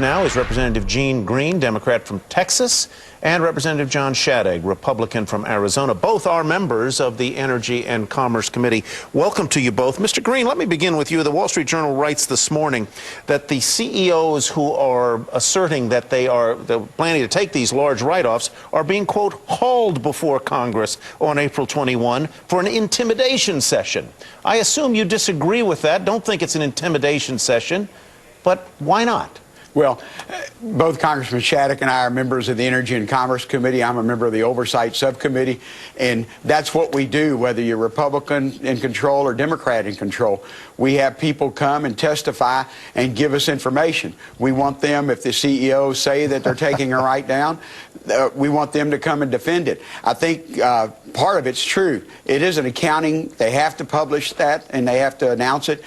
Now is Representative Gene Green, Democrat from Texas, and Representative John Shadegg, Republican from Arizona. Both are members of the Energy and Commerce Committee. Welcome to you both. Mr. Green, let me begin with you. The Wall Street Journal writes this morning that the CEOs who are asserting that they're planning to take these large write-offs are being, quote, hauled before Congress on April 21 for an intimidation session. I assume you disagree with that, don't think it's an intimidation session, but why not? Well, both Congressman Shadegg and I are members of the Energy and Commerce Committee. I'm a member of the Oversight Subcommittee, and that's what we do, whether you're Republican in control or Democrat in control. We have people come and testify and give us information. We want them, if the CEOs say that they're taking a write-down, we want them to come and defend it. I think part of it's true. It is an accounting. They have to publish that, and they have to announce it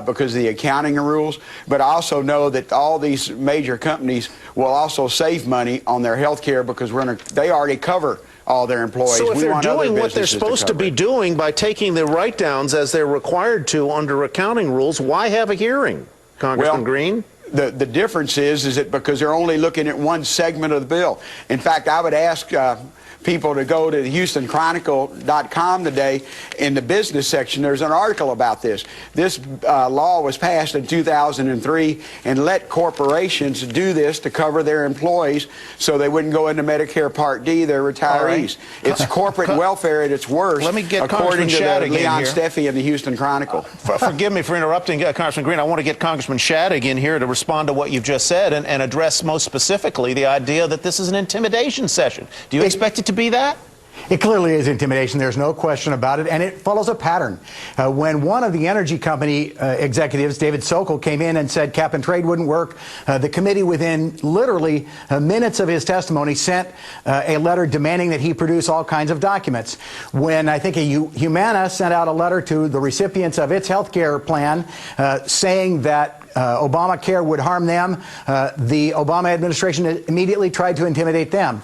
because of the accounting rules. But I also know that all these major companies will also save money on their health care because they already cover all their employees. So if they're doing what they're supposed to be doing by taking the write-downs as they're required to under accounting rules, why have a hearing, Congressman Green? The difference is that because they're only looking at one segment of the bill. In fact, I would ask people to go to the HoustonChronicle.com today. In the business section, there's an article about this. This law was passed in 2003 and let corporations do this to cover their employees so they wouldn't go into Medicare Part D, their retirees. Right. It's corporate welfare at its worst, Let me get according to Leon here. Steffi and the Houston Chronicle. Forgive me for interrupting, Congressman Green. I want to get Congressman Shadegg in here to respond to what you've just said and address most specifically the idea that this is an intimidation session. Do you expect it to be that? It clearly is intimidation. There's no question about it, and it follows a pattern. When one of the energy company executives, David Sokol, came in and said cap and trade wouldn't work, the committee, within literally minutes of his testimony, sent a letter demanding that he produce all kinds of documents. When I think Humana sent out a letter to the recipients of its health care plan saying that Obamacare would harm them, the Obama administration immediately tried to intimidate them.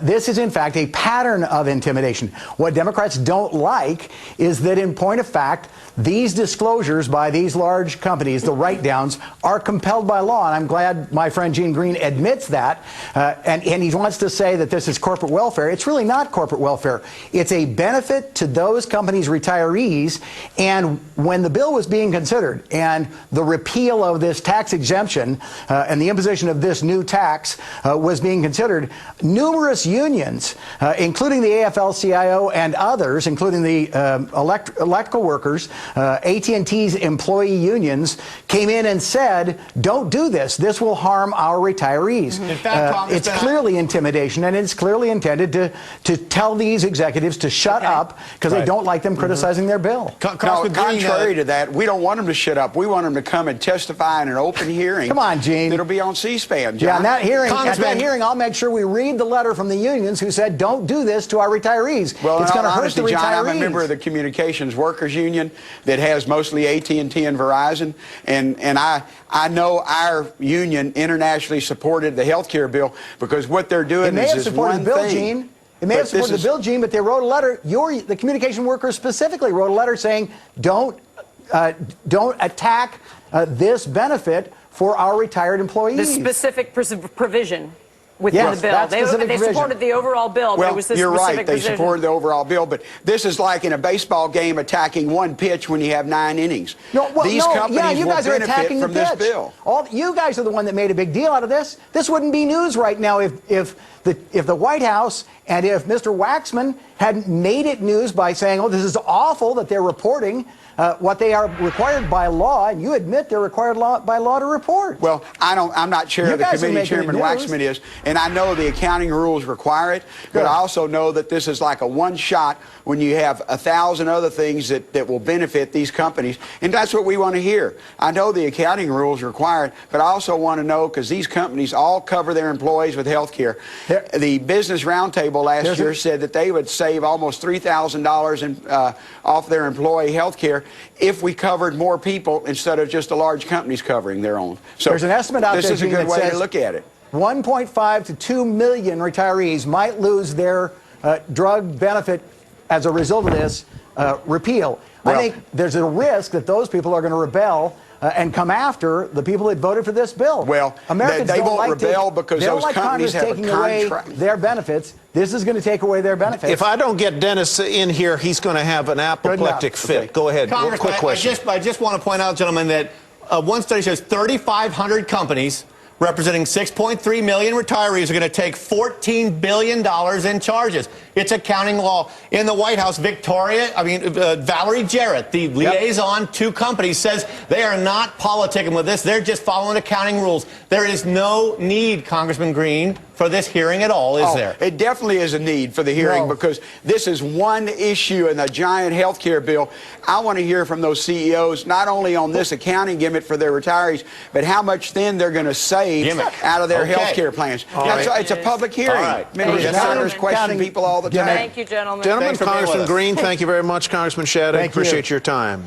This is, in fact, a pattern of intimidation. What Democrats don't like is that, in point of fact, these disclosures by these large companies, the write-downs, are compelled by law. And I'm glad my friend Gene Green admits that. And he wants to say that this is corporate welfare. It's really not corporate welfare. It's a benefit to those companies' retirees. And when the bill was being considered and the repeal of this tax exemption and the imposition of this new tax was being considered, numerous unions, including the AFL-CIO and others, including the electrical workers, AT&T's employee unions, came in and said, don't do this. This will harm our retirees. In fact, it's clearly intimidation, and it's clearly intended to tell these executives to shut up because they don't like them criticizing their bill. Contrary to that, we don't want them to shut up. We want them to come and testify in an open hearing. Come on, Gene. It'll be on C-SPAN, John. Yeah, and at that hearing, I'll make sure we read the letter from the unions who said, don't do this to our retirees. Well, it's going to hurt the retirees. John, I'm a member of the Communications Workers Union that has mostly AT&T and Verizon, and I know our union internationally supported the health care bill because what they're doing is one thing. Gene. It may have supported the bill, Gene, but they wrote a letter. The communication workers specifically wrote a letter saying, don't attack this benefit for our retired employees. The specific provision within the bill. They supported the overall bill, but it was this you're specific right. They supported the overall bill, but this is like in a baseball game attacking one pitch when you have 9 innings. These companies you guys will are benefit attacking from the pitch. this bill. You guys are the one that made a big deal out of this. This wouldn't be news right now if the White House and if Mr. Waxman hadn't made it news by saying, oh, this is awful that they're reporting what they are required by law, and you admit they're required by law to report. Well, I'm not chair of the committee. Chairman Waxman is, and I know the accounting rules require it, but I also know that this is like a one shot when you have 1,000 other things that will benefit these companies, and that's what we want to hear. I know the accounting rules require it, but I also want to know, because these companies all cover their employees with health care. The Business Roundtable last year said that they would save almost $3,000 off their employee health care if we covered more people instead of just the large companies covering their own. So there's an estimate out there, this is a good way to look at it. 1.5 to 2 million retirees might lose their drug benefit as a result of this repeal. I think there's a risk that those people are going to rebel and come after the people that voted for this bill. Well, Americans they don't won't like rebel because they don't those like companies Congress have a taking away contract. their benefits. This is going to take away their benefits. If I don't get Dennis in here, he's going to have an apoplectic fit. Okay. Go ahead. Congress, Quick question. I just want to point out, gentlemen, that one study shows 3,500 companies representing 6.3 million retirees are going to take $14 billion in charges. It's accounting law. In the White House, Valerie Jarrett, the liaison to companies, says they are not politicking with this. They're just following accounting rules. There is no need, Congressman Green, for this hearing at all, is there? It definitely is a need for the hearing because this is one issue in the giant health care bill. I want to hear from those CEOs, not only on this accounting gimmick for their retirees, but how much then they're going to save out of their health care plans. It's a public hearing. Members and senators question people all the time. Thank you, gentlemen. Congressman Green, thank you very much. Congressman Shadegg, appreciate your time.